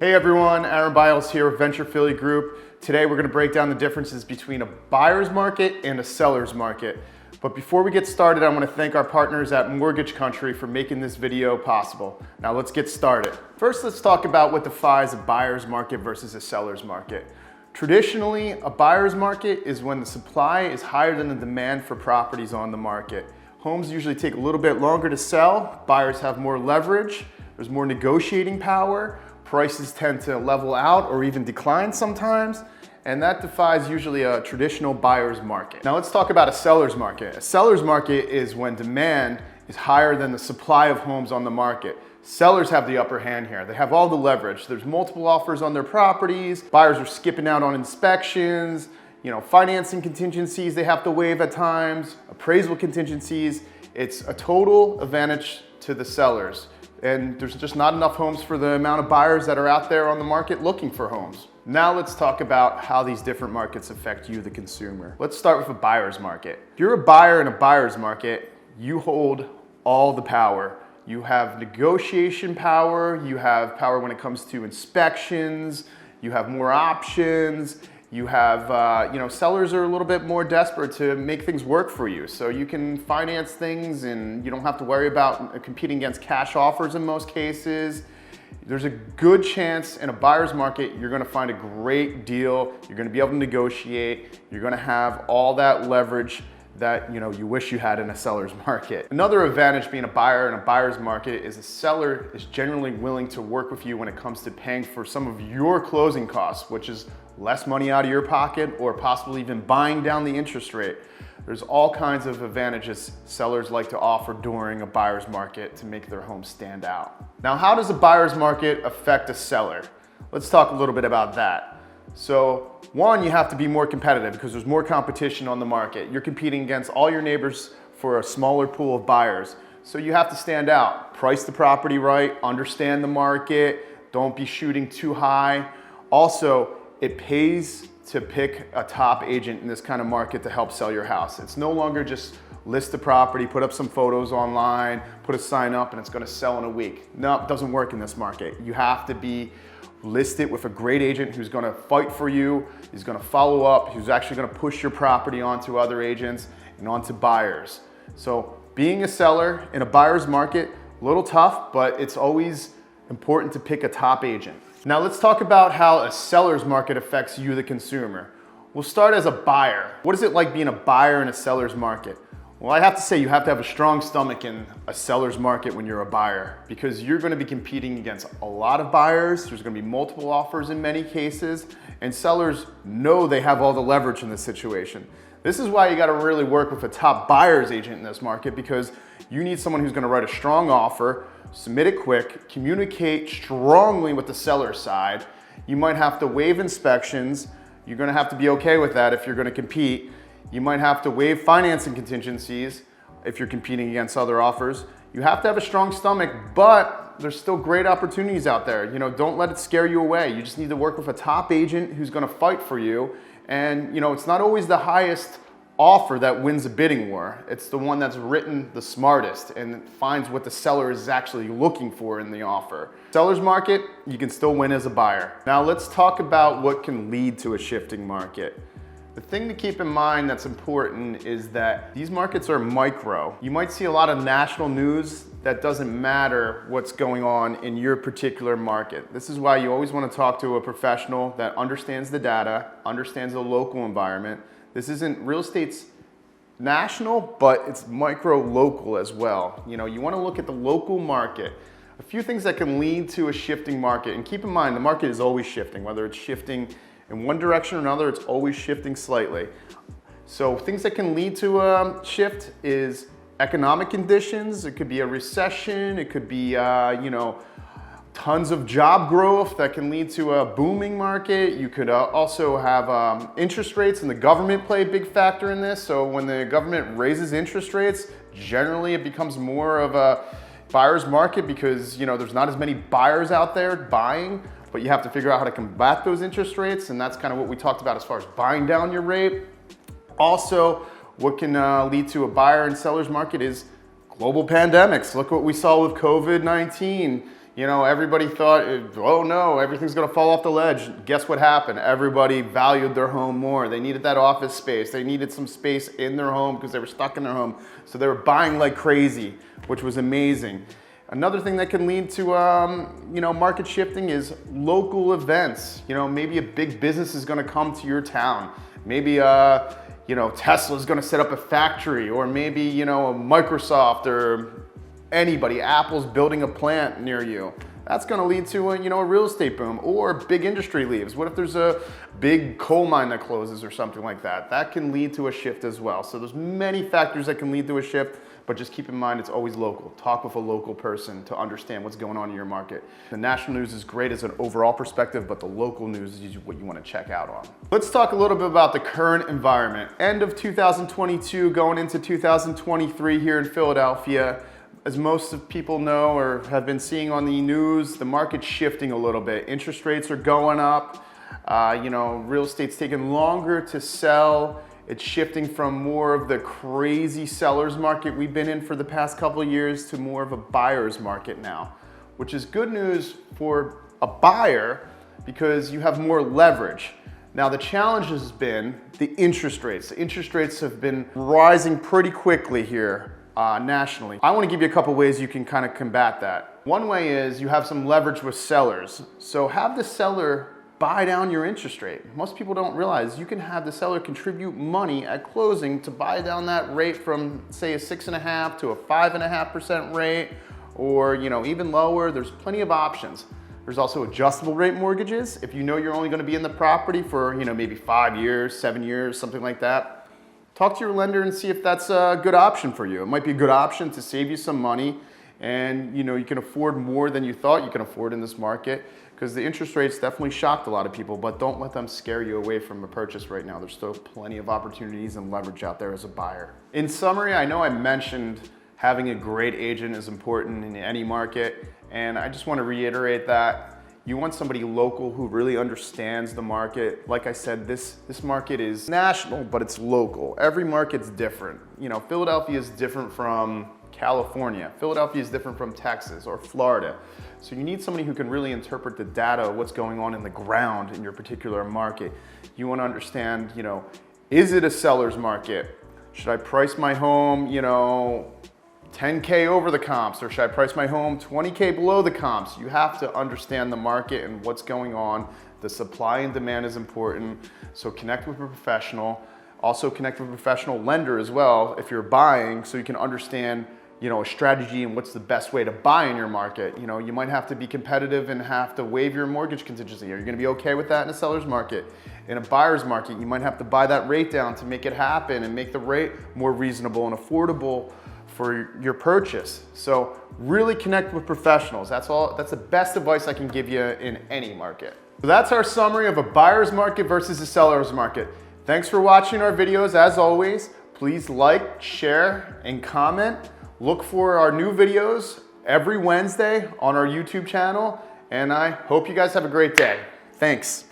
Hey everyone, Byles here with Venture Philly Group. Today we're going to break down the differences between a buyer's market and a seller's market. But before we get started, I want to thank our partners at Mortgage Country for making this video possible. Now let's get started. First, let's talk about what defines a buyer's market versus a seller's market. Traditionally, a buyer's market is when the supply is higher than the demand for properties on the market. Homes usually take a little bit longer to sell, buyers have more leverage, there's more negotiating power, prices tend to level out or even decline sometimes, and that defines usually a traditional buyer's market. Now let's talk about a seller's market. A seller's market is when demand is higher than the supply of homes on the market. Sellers have the upper hand here. They have all the leverage. There's multiple offers on their properties. Buyers are skipping out on inspections, financing contingencies they have to waive at times, appraisal contingencies. It's a total advantage to the sellers. And there's just not enough homes for the amount of buyers that are out there on the market looking for homes. Now let's talk about how these different markets affect you, the consumer. Let's start with a buyer's market. If you're a buyer in a buyer's market, you hold all the power. You have negotiation power, you have power when it comes to inspections, you have more options, you have, sellers are a little bit more desperate to make things work for you. So you can finance things and you don't have to worry about competing against cash offers in most cases. There's a good chance in a buyer's market, you're gonna find a great deal. You're gonna be able to negotiate. You're gonna have all that leverage that you wish you had in a seller's market. Another advantage being a buyer in a buyer's market is a seller is generally willing to work with you when it comes to paying for some of your closing costs, which is less money out of your pocket or possibly even buying down the interest rate. There's all kinds of advantages sellers like to offer during a buyer's market to make their home stand out. Now, how does a buyer's market affect a seller? Let's talk a little bit about that. So one, you have to be more competitive because there's more competition on the market. You're competing against all your neighbors for a smaller pool of buyers. So you have to stand out, price the property right, understand the market, don't be shooting too high. Also, it pays to pick a top agent in this kind of market to help sell your house. It's no longer just list the property, put up some photos online, put a sign up and it's gonna sell in a week. No, it doesn't work in this market. You have to be listed with a great agent who's gonna fight for you, who's gonna follow up, who's actually gonna push your property onto other agents and onto buyers. So being a seller in a buyer's market, a little tough, but it's always important to pick a top agent. Now let's talk about how a seller's market affects you, the consumer. We'll start as a buyer. What is it like being a buyer in a seller's market? Well, I have to say you have to have a strong stomach in a seller's market when you're a buyer because you're going to be competing against a lot of buyers. There's going to be multiple offers in many cases, and sellers know they have all the leverage in this situation. This is why you got to really work with a top buyer's agent in this market because you need someone who's going to write a strong offer, submit it quick, communicate strongly with the seller side. You might have to waive inspections. You're going to have to be okay with that if you're going to compete. You might have to waive financing contingencies if you're competing against other offers. You have to have a strong stomach, but there's still great opportunities out there. Don't let it scare you away. You just need to work with a top agent who's gonna fight for you. And it's not always the highest offer that wins a bidding war. It's the one that's written the smartest and finds what the seller is actually looking for in the offer. Seller's market, you can still win as a buyer. Now let's talk about what can lead to a shifting market. The thing to keep in mind that's important is that these markets are micro. You might see a lot of national news that doesn't matter what's going on in your particular market. This is why you always want to talk to a professional that understands the data, understands the local environment. This isn't real estate's national, but it's micro local as well. You want to look at the local market. A few things that can lead to a shifting market, and keep in mind the market is always shifting, whether it's shifting in one direction or another, it's always shifting slightly. So things that can lead to a shift is economic conditions. It could be a recession. It could be, tons of job growth that can lead to a booming market. You could also have interest rates, and the government play a big factor in this. So when the government raises interest rates, generally it becomes more of a buyer's market because there's not as many buyers out there buying. But you have to figure out how to combat those interest rates, and that's kind of what we talked about as far as buying down your rate. Also, what can lead to a buyer and seller's market is global pandemics. Look what we saw with COVID-19. You know, everybody thought, oh no, everything's gonna fall off the ledge. Guess what happened? Everybody valued their home more. They needed that office space. They needed some space in their home because they were stuck in their home. So they were buying like crazy, which was amazing. Another thing that can lead to you know, market shifting is local events. You know, maybe a big business is gonna come to your town. Maybe you know, Tesla's gonna set up a factory, or maybe, you know, Microsoft or anybody, Apple's building a plant near you. That's gonna lead to a, you know, a real estate boom, or big industry leaves. What if there's a big coal mine that closes or something like that? That can lead to a shift as well. So there's many factors that can lead to a shift, but just keep in mind it's always local. Talk with a local person to understand what's going on in your market. The national news is great as an overall perspective, but the local news is what you wanna check out on. Let's talk a little bit about the current environment. End of 2022, going into 2023 here in Philadelphia. As most of people know or have been seeing on the news, the market's shifting a little bit. Interest rates are going up. You know, real estate's taking longer to sell. It's shifting from more of the crazy seller's market we've been in for the past couple of years to more of a buyer's market now, which is good news for a buyer because you have more leverage. Now, the challenge has been the interest rates. The interest rates have been rising pretty quickly here. Nationally. I want to give you a couple ways you can kind of combat that. One way is you have some leverage with sellers. So have the seller buy down your interest rate. Most people don't realize you can have the seller contribute money at closing to buy down that rate from, say, a 6.5% to a 5.5% rate, or, you know, even lower. There's plenty of options. There's also adjustable rate mortgages. If you know you're only going to be in the property for, you know, maybe 5 years, 7 years, something like that. Talk to your lender and see if that's a good option for you. It might be a good option to save you some money, and you know, you can afford more than you thought you can afford in this market, because the interest rates definitely shocked a lot of people, but don't let them scare you away from a purchase right now. There's still plenty of opportunities and leverage out there as a buyer. In summary, I know I mentioned having a great agent is important in any market, and I just want to reiterate that. You want somebody local who really understands the market. Like I said, this market is national, but it's local. Every market's different. You know, Philadelphia is different from California. Philadelphia is different from Texas or Florida. So you need somebody who can really interpret the data of what's going on in the ground in your particular market. You want to understand, you know, is it a seller's market? Should I price my home, you know, 10K over the comps, or should I price my home 20K below the comps? You have to understand the market and what's going on. The supply and demand is important. So connect with a professional. Also connect with a professional lender as well if you're buying, so you can understand, you know, a strategy and what's the best way to buy in your market. You know, you might have to be competitive and have to waive your mortgage contingency. Are you gonna be okay with that in a seller's market? In a buyer's market, you might have to buy that rate down to make it happen and make the rate more reasonable and affordable for your purchase. So really connect with professionals. That's the best advice I can give you in any market. So that's our summary of a buyer's market versus a seller's market. Thanks for watching our videos. As always, please like, share, and comment. Look for our new videos every Wednesday on our YouTube channel, and I hope you guys have a great day. Thanks.